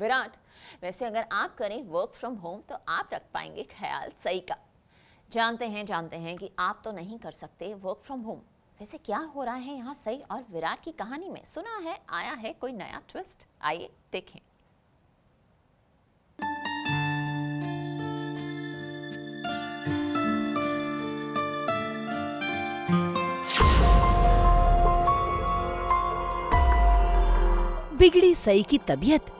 विराट, वैसे अगर आप करें वर्क फ्रॉम होम तो आप रख पाएंगे ख्याल सई का। जानते हैं कि आप तो नहीं कर सकते वर्क फ्रॉम होम। वैसे क्या हो रहा है यहाँ सई और विराट की कहानी में? सुना है आया है कोई नया ट्विस्ट, आइए देखें। बिगड़ी सई की तबीयत।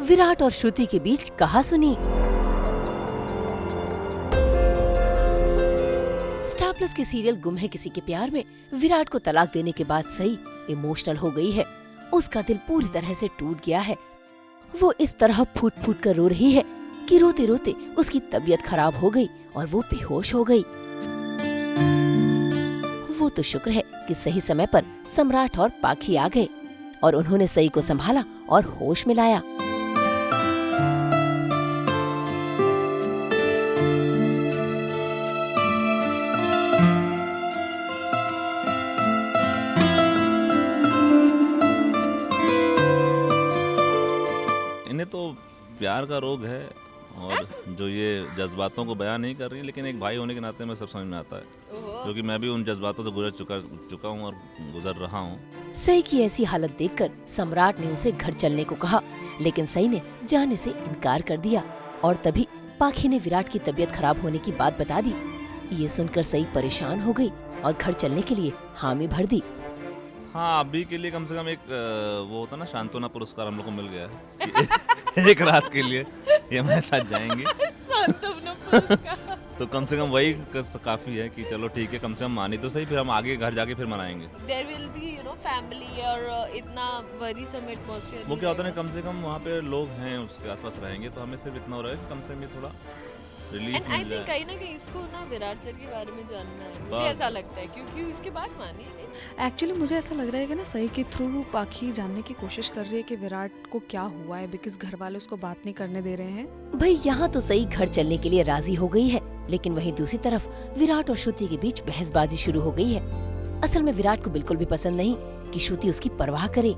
विराट और श्रुति के बीच कहासुनी। स्टार प्लस के सीरियल गुम है किसी के प्यार में विराट को तलाक देने के बाद सई इमोशनल हो गई है। उसका दिल पूरी तरह से टूट गया है। वो इस तरह फूट फूट कर रो रही है कि रोते रोते उसकी तबीयत खराब हो गई और वो बेहोश हो गई। वो तो शुक्र है कि सही समय पर सम्राट और पाखी आ गए और उन्होंने सई को संभाला और होश में लाया। इन्हें तो प्यार का रोग है और जो ये जज्बातों को बयान नहीं कर रही, लेकिन एक भाई होने के नाते में सब समझ में आता है, क्योंकि मैं भी उन जज्बातों से गुजर चुका हूँ और गुजर रहा हूँ। सई की ऐसी हालत देखकर सम्राट ने उसे घर चलने को कहा, लेकिन सई ने जाने से इनकार कर दिया और तभी पाखी ने विराट की तबीयत खराब होने की बात बता दी। ये सुनकर सई परेशान हो गई और घर चलने के लिए हामी भर दी। हाँ, अभी के लिए कम से कम एक वो होता ना सांत्वना पुरस्कार हम लोग को मिल गया है एक रात के लिए ये हमारे साथ जाएंगे तो कम से कम वही काफी है कि चलो ठीक है, कम से कम मानी तो सही, फिर हम आगे घर जाके फिर मनाएंगे। There will be, family और इतना worrisome atmosphere। वो क्या होता है ना, कम से कम वहाँ पे लोग हैं उसके आसपास रहेंगे तो हमें सिर्फ इतना हो रहा है कि कम से कम ये थोड़ा relief And I mill think जाए। कहीं ना कहीं इसको ना विराट सर के बारे में जानना है, मुझे ऐसा लगता है, क्योंकि उसके बाद मानी नहीं। एक्चुअली मुझे ऐसा लग रहा है कि ना सई के थ्रू पाखी जानने की कोशिश कर रही है कि विराट को क्या हुआ है, बिकॉज घर वाले उसको बात नहीं करने दे रहे हैं। भाई यहाँ तो सई घर चलने के लिए राजी हो गई है, लेकिन वहीं दूसरी तरफ विराट और श्रुति के बीच बहसबाजी शुरू हो गई है। असल में विराट को बिल्कुल भी पसंद नहीं कि श्रुति उसकी परवाह करे।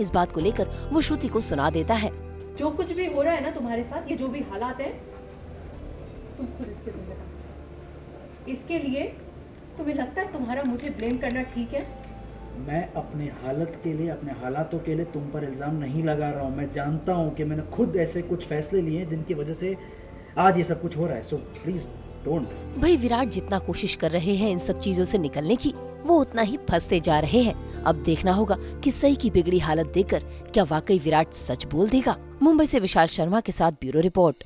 इस बात को लेकर वो श्रुति को सुना देता है। जो कुछ भी हो रहा है ना तुम्हारे साथ, ये जो भी हालात है, तुम खुद इसके जिम्मेदार। इसके लिए तुम्हें लगता है तुम्हारा मुझे ब्लेम करना ठीक है? मैं अपने हालत के लिए, अपने हालातों के लिए तुम पर इल्ज़ाम नहीं लगा रहा हूँ। मैं जानता हूँ कि मैंने खुद ऐसे कुछ फैसले लिए हैं जिनकी वजह से आज ये सब कुछ हो रहा है। So please don't. भाई विराट जितना कोशिश कर रहे हैं इन सब चीजों से निकलने की, वो उतना ही फंसते जा रहे हैं। अब देखना होगा कि सई की बिगड़ी हालत देखकर क्या वाकई विराट सच बोल देगा। मुंबई से विशाल शर्मा के साथ ब्यूरो रिपोर्ट।